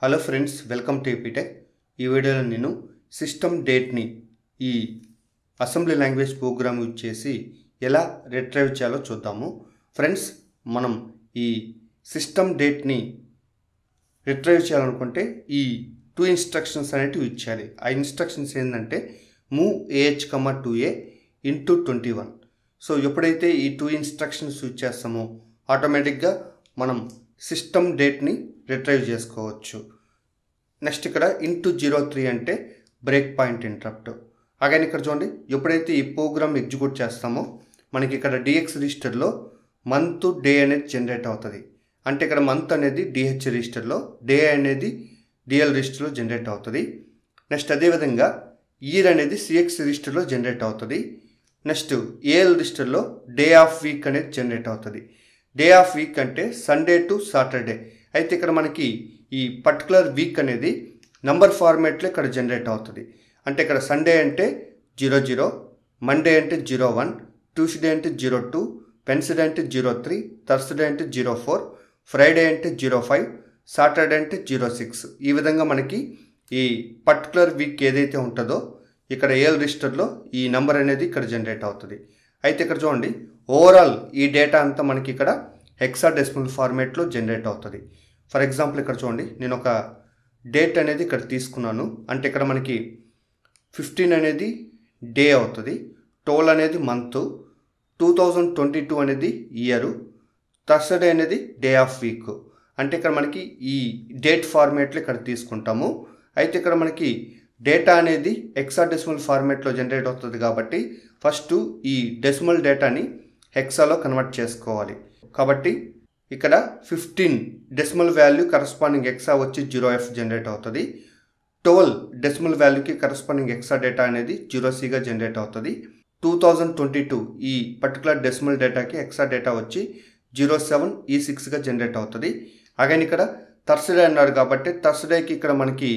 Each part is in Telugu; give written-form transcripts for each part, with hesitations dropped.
Hello friends, welcome to AP Tech. ఈ వీడియోలో నేను సిస్టమ్ డేట్ని ఈ అసెంబ్లీ లాంగ్వేజ్ ప్రోగ్రామ్ యూజ్ చేసి ఎలా రిట్రైవ్ చేయాలో చూద్దాము. ఫ్రెండ్స్, మనం ఈ సిస్టమ్ డేట్ని రిట్రైవ్ చేయాలనుకుంటే ఈ 2 ఇన్స్ట్రక్షన్స్ అనేటివి యూజ్ చేయాలి. ఆ ఇన్స్ట్రక్షన్స్ ఏంటంటే move AH, 2A into 21. So ఎప్పుడైతే ఈ 2 ఇన్స్ట్రక్షన్స్ యూజ్ చేస్తామో ఆటోమేటిక్గా మనం సిస్టమ్ డేట్ని రిట్రైవ్ చేసుకోవచ్చు. నెక్స్ట్ ఇక్కడ ఇంటూ 03 అంటే బ్రేక్ పాయింట్ ఇంటరప్ట్. అగైన్ ఇక్కడ చూడండి, ఎప్పుడైతే ఈ ప్రోగ్రామ్ ఎగ్జిక్యూట్ చేస్తామో మనకి ఇక్కడ డిఎక్స్ రిజిస్టర్లో మంత్ డే అనేది జనరేట్ అవుతుంది. అంటే ఇక్కడ మంత్ అనేది డిహెచ్ రిజిస్టర్లో, డే అనేది డిఎల్ రిజిస్టర్లో జనరేట్ అవుతుంది. నెక్స్ట్ అదేవిధంగా ఇయర్ అనేది సిఎక్స్ రిజిస్టర్లో జనరేట్ అవుతుంది. నెక్స్ట్ ఏఎల్ రిజిస్టర్లో డే ఆఫ్ వీక్ అనేది జనరేట్ అవుతుంది. డే ఆఫ్ వీక్ అంటే సండే టు సాటర్డే. అయితే ఇక్కడ మనకి ఈ పర్టికులర్ వీక్ అనేది నంబర్ ఫార్మేట్లో ఇక్కడ జనరేట్ అవుతుంది. అంటే ఇక్కడ సండే అంటే 00, మండే అంటే 01, ట్యూస్డే అంటే 02, వెన్స్డే అంటే 03, థర్స్డే అంటే 04, ఫ్రైడే అంటే 05, సాటర్డే అంటే 06. ఈ విధంగా మనకి ఈ పర్టికులర్ వీక్ ఏదైతే ఉంటుందో ఇక్కడ ఏఎల్ రిజిస్టర్లో ఈ నెంబర్ అనేది ఇక్కడ జనరేట్ అవుతుంది. అయితే ఇక్కడ చూడండి, ఓవరాల్ ఈ డేటా అంతా మనకి ఇక్కడ హెక్సాడెసిమల్ ఫార్మేట్లో జనరేట్ అవుతుంది. ఫర్ ఎగ్జాంపుల్ ఇక్కడ చూడండి, నేను ఒక డేట్ అనేది ఇక్కడ తీసుకున్నాను. అంటే ఇక్కడ మనకి 15 అనేది డే అవుతుంది, 12 అనేది మంత్, 2022 అనేది ఇయరు, థర్స్డే అనేది డే ఆఫ్ వీక్. అంటే ఇక్కడ మనకి ఈ డేట్ ఫార్మేట్లో ఇక్కడ తీసుకుంటాము. అయితే ఇక్కడ మనకి డేటా అనేది హెక్సాడెసిమల్ ఫార్మేట్లో జనరేట్ అవుతుంది కాబట్టి ఫస్ట్ ఈ డెసిమల్ డేటాని హెక్సాలో కన్వర్ట్ చేసుకోవాలి. కాబట్టి ఇక్కడ 15 డెసిమల్ వాల్యూ కరస్పాండింగ్ హెక్సా వచ్చి 0F జనరేట్ అవుతుంది. 12 డెసిమల్ వాల్యూకి కరస్పాండింగ్ హెక్సా డేటా అనేది 0Cగా జనరేట్ అవుతుంది. 2022 ఈ పర్టికులర్ డెసిమల్ డేటాకి హెక్సా డేటా వచ్చి 07E6గా జనరేట్ అవుతుంది. అగైన్ ఇక్కడ థర్స్డే అన్నారు కాబట్టి థర్స్డేకి ఇక్కడ మనకి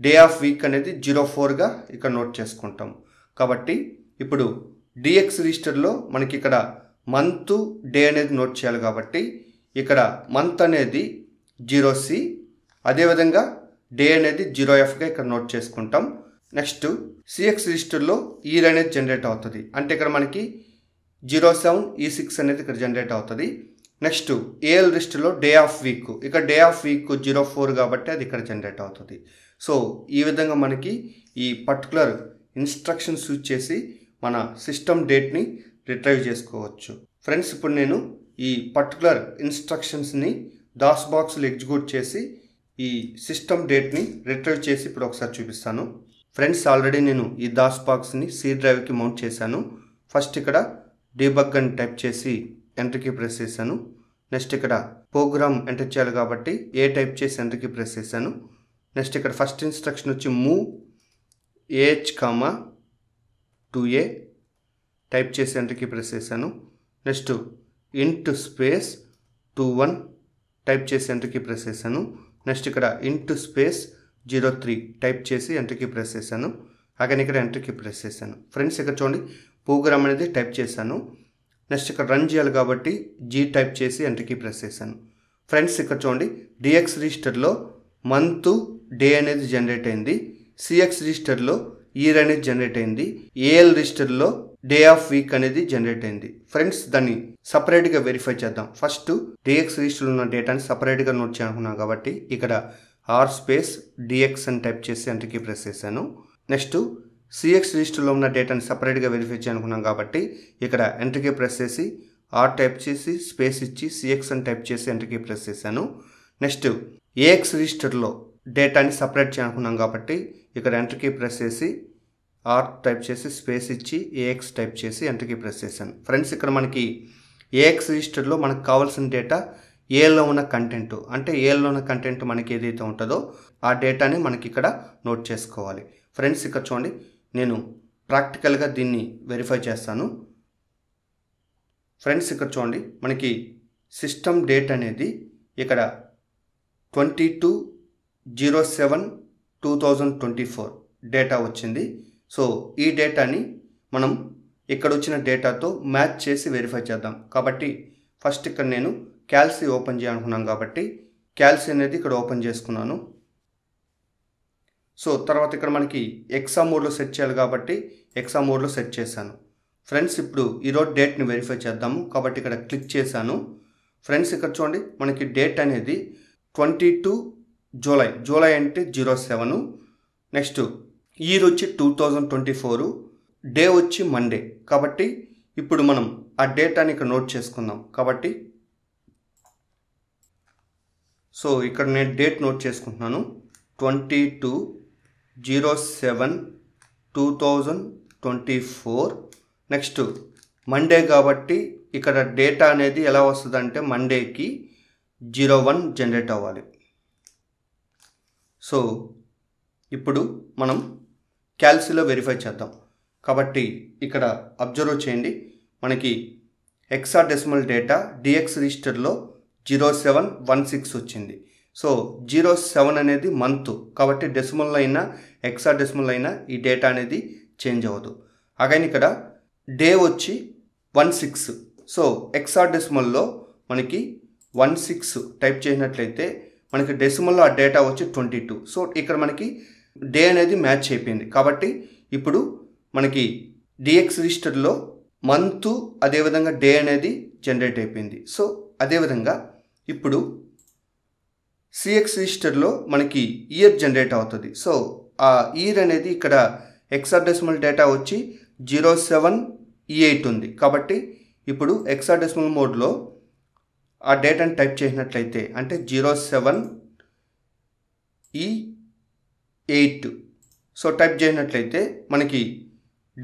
డే ఆఫ్ వీక్ అనేది 04గా ఇక్కడ నోట్ చేసుకుంటాం. కాబట్టి ఇప్పుడు డిఎక్స్ రిజిస్టర్లో మనకి ఇక్కడ మంత్ డే అనేది నోట్ చేయాలి కాబట్టి ఇక్కడ మంత్ అనేది 0C, అదేవిధంగా డే అనేది 0Fగా ఇక్కడ నోట్ చేసుకుంటాం. నెక్స్ట్ సిఎక్స్ రిజిస్టర్లో ఇయర్ అనేది జనరేట్ అవుతుంది. అంటే ఇక్కడ మనకి 07E6 అనేది ఇక్కడ జనరేట్ అవుతుంది. నెక్స్ట్ ఏఎల్ రిజిస్టర్లో డే ఆఫ్ వీక్, ఇక్కడ డే ఆఫ్ వీక్ 04 కాబట్టి అది ఇక్కడ జనరేట్ అవుతుంది. సో ఈ విధంగా మనకి ఈ పర్టికులర్ ఇన్స్ట్రక్షన్స్ యూజ్ చేసి మన సిస్టమ్ డేట్ని రిట్రైవ్ చేసుకోవచ్చు. ఫ్రెండ్స్, ఇప్పుడు నేను ఈ పర్టికులర్ ఇన్స్ట్రక్షన్స్ని దాస్ బాక్స్లో ఎగ్జిక్యూట్ చేసి ఈ సిస్టమ్ డేట్ని రిట్రైవ్ చేసి ఇప్పుడు ఒకసారి చూపిస్తాను. ఫ్రెండ్స్, ఆల్రెడీ నేను ఈ దాస్ బాక్స్ని సి డ్రైవ్కి మౌంట్ చేశాను. ఫస్ట్ ఇక్కడ డీబగ్ అని టైప్ చేసి ఎంటర్కి ప్రెస్ చేశాను. నెక్స్ట్ ఇక్కడ ప్రోగ్రామ్ ఎంటర్ చేయాలి కాబట్టి ఏ టైప్ చేసి ఎంటర్కి ప్రెస్ చేశాను. నెక్స్ట్ ఇక్కడ ఫస్ట్ ఇన్స్ట్రక్షన్ వచ్చి మూవ్ AH, 2A టైప్ చేసి ఎంటర్కి ప్రెస్ చేశాను. నెక్స్ట్ ఇంట్ స్పేస్ 21 టైప్ చేసి ఎంటర్కి ప్రెస్ చేశాను. నెక్స్ట్ ఇక్కడ ఇంట్ స్పేస్ 03 టైప్ చేసి ఎంటర్కి ప్రెస్ చేశాను. అగైన్ ఇక్కడ ఎంటర్కి ప్రెస్ చేశాను. ఫ్రెండ్స్, ఇక్కడ చూడండి, ప్రోగ్రామ్ అనేది టైప్ చేశాను. నెక్స్ట్ ఇక్కడ రన్ చేయాలి కాబట్టి G టైప్ చేసి ఎంటర్కి ప్రెస్ చేశాను. ఫ్రెండ్స్, ఇక్కడ చూడండి, డిఎక్స్ రిజిస్టర్లో మంత్ డే అనేది జనరేట్ అయింది, సిఎక్స్ రిజిస్టర్లో ఇయర్ అనేది జనరేట్ అయింది, ఏఎల్ రిజిస్టర్లో డే ఆఫ్ వీక్ అనేది జనరేట్ అయింది. ఫ్రెండ్స్, దాన్ని సపరేట్గా వెరిఫై చేద్దాం. ఫస్ట్ డిఎక్స్ రిజిస్టర్లో ఉన్న డేటాని సపరేట్గా నోట్ చేయాలనుకున్నాం కాబట్టి ఇక్కడ R స్పేస్ డిఎక్స్ అని టైప్ చేసి ఎంటర్కి ప్రెస్ చేశాను. నెక్స్ట్ సిఎక్స్ రిజిస్టర్లో ఉన్న డేటాని సపరేట్గా వెరిఫై చేయాలనుకున్నాం కాబట్టి ఇక్కడ ఎంటర్కి ప్రెస్ చేసి R టైప్ చేసి స్పేస్ ఇచ్చి సిఎక్స్ అని టైప్ చేసి ఎంటర్కి ప్రెస్ చేశాను. నెక్స్ట్ ఏఎక్స్ రిజిస్టర్లో డేటాని సపరేట్ చేయాలనుకున్నాం కాబట్టి ఇక్కడ ఎంటర్కి ప్రెస్ చేసి R టైప్ చేసి స్పేస్ ఇచ్చి ఏఎక్స్ టైప్ చేసి ఎంటర్కి ప్రెస్ చేశాను. ఫ్రెండ్స్, ఇక్కడ మనకి ఏఎక్స్ రిజిస్టర్లో మనకు కావాల్సిన డేటా ఏఎల్లో ఉన్న కంటెంట్, అంటే ఏఎల్లో ఉన్న కంటెంట్ మనకి ఏదైతే ఉంటుందో ఆ డేటాని మనకి ఇక్కడ నోట్ చేసుకోవాలి. ఫ్రెండ్స్, ఇక్కడ చూడండి, నేను ప్రాక్టికల్గా దీన్ని వెరిఫై చేస్తాను. ఫ్రెండ్స్, ఇక్కడ చూడండి, మనకి సిస్టమ్ డేట్ అనేది ఇక్కడ 22/07/2024 డేటా వచ్చింది. సో ఈ డేటాని మనం ఇక్కడ వచ్చిన డేటాతో మ్యాచ్ చేసి వెరిఫై చేద్దాం. కాబట్టి ఫస్ట్ ఇక్కడ నేను క్యాల్సీ ఓపెన్ చేయాలనుకున్నాను కాబట్టి క్యాల్సీ అనేది ఇక్కడ ఓపెన్ చేసుకున్నాను. సో తర్వాత ఇక్కడ మనకి ఎక్సా మోడ్లో సెట్ చేయాలి కాబట్టి ఎక్సా మోడ్లో సెట్ చేశాను. ఫ్రెండ్స్ ఇప్పుడు ఈరోజు డేట్ని వెరిఫై చేద్దాము. కాబట్టి ఇక్కడ క్లిక్ చేశాను. ఫ్రెండ్స్ ఇక్కడ చూడండి, మనకి డేట్ అనేది 22 జూలై. జూలై అంటే 07. నెక్స్ట్ ఇయర్ వచ్చి 2024, డే వచ్చి మండే. కాబట్టి ఇప్పుడు మనం ఆ డేటాని ఇక్కడ నోట్ చేసుకుందాం. కాబట్టి సో ఇక్కడ నేను డేట్ నోట్ చేసుకుంటున్నాను. 22/07/2024. నెక్స్ట్ మండే కాబట్టి ఇక్కడ డేటా అనేది ఎలా వస్తుంది అంటే మండేకి 01 జనరేట్ అవ్వాలి. సో ఇప్పుడు మనం క్యాల్సీలో వెరిఫై చేద్దాం. కాబట్టి ఇక్కడ అబ్జర్వ్ చేయండి, మనకి హెక్సాడెసిమల్ డేటా డిఎక్స్ రిజిస్టర్లో 0716 వచ్చింది. సో 07 అనేది మంత్ కాబట్టి డెసిమల్ అయినా హెక్సాడెసిమల్ అయినా ఈ డేటా అనేది చేంజ్ అవ్వదు. అగైన్ ఇక్కడ డే వచ్చి 16. సో హెక్సాడెసిమల్లో మనకి 16 టైప్ చేసినట్లయితే మనకి డెసిమల్లో ఆ డేటా వచ్చి 22. సో ఇక్కడ మనకి డే అనేది మ్యాచ్ అయిపోయింది. కాబట్టి ఇప్పుడు మనకి డిఎక్స్ రిజిస్టర్లో మంత్ అదేవిధంగా డే అనేది జనరేట్ అయిపోయింది. సో అదేవిధంగా ఇప్పుడు సిఎక్స్ రిజిస్టర్లో మనకి ఇయర్ జనరేట్ అవుతుంది. సో ఆ ఇయర్ అనేది ఇక్కడ హెక్సాడెసిమల్ డేటా వచ్చి 07E8 ఉంది. కాబట్టి ఇప్పుడు హెక్సాడెసిమల్ మోడ్లో ఆ డేటాని టైప్ చేసినట్లయితే అంటే 07E8 సో టైప్ చేసినట్లయితే మనకి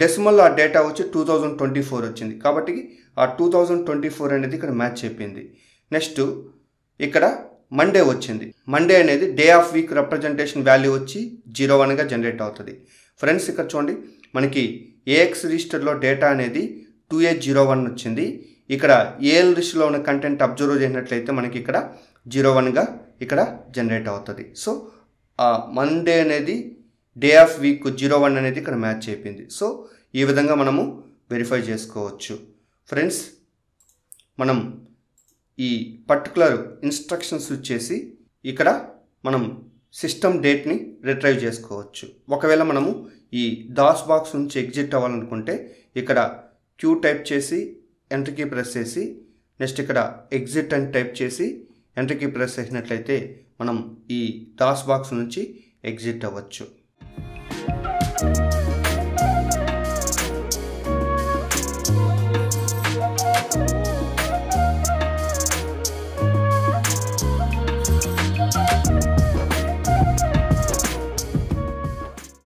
డెసిమల్ ఆ డేటా వచ్చి 2024 వచ్చింది. కాబట్టి ఆ 2024 అనేది ఇక్కడ మ్యాచ్ అయిపోయింది. నెక్స్ట్ ఇక్కడ మండే వచ్చింది. మండే అనేది day of week representation value వచ్చి 01గా జనరేట్ అవుతుంది. ఫ్రెండ్స్ ఇక్కడ చూడండి, మనకి ఏఎక్స్ రిజిస్టర్లో డేటా అనేది 2801 వచ్చింది. ఇక్కడ ఏఎల్ రిజిస్టర్లో ఉన్న కంటెంట్ అబ్జర్వ్ చేసినట్లయితే మనకి ఇక్కడ 01గా ఇక్కడ జనరేట్ అవుతుంది. సో మండే అనేది డే ఆఫ్ వీక్ 01 అనేది ఇక్కడ మ్యాచ్ అయిపోయింది. సో ఈ విధంగా మనము వెరిఫై చేసుకోవచ్చు. ఫ్రెండ్స్ మనం ఈ పర్టికులర్ ఇన్స్ట్రక్షన్స్ వచ్చేసి ఇక్కడ మనం సిస్టమ్ డేట్ని రిట్రైవ్ చేసుకోవచ్చు. ఒకవేళ మనము ఈ దాస్ బాక్స్ నుంచి ఎగ్జిట్ అవ్వాలనుకుంటే ఇక్కడ క్యూ టైప్ చేసి ఎంటర్ కీ ప్రెస్ చేసి నెక్స్ట్ ఇక్కడ ఎగ్జిట్ అని టైప్ చేసి ఎంటర్ కీ ప్రెస్ చేసినట్లయితే మనం ఈ దాస్ బాక్స్ నుంచి ఎగ్జిట్ అవ్వచ్చు.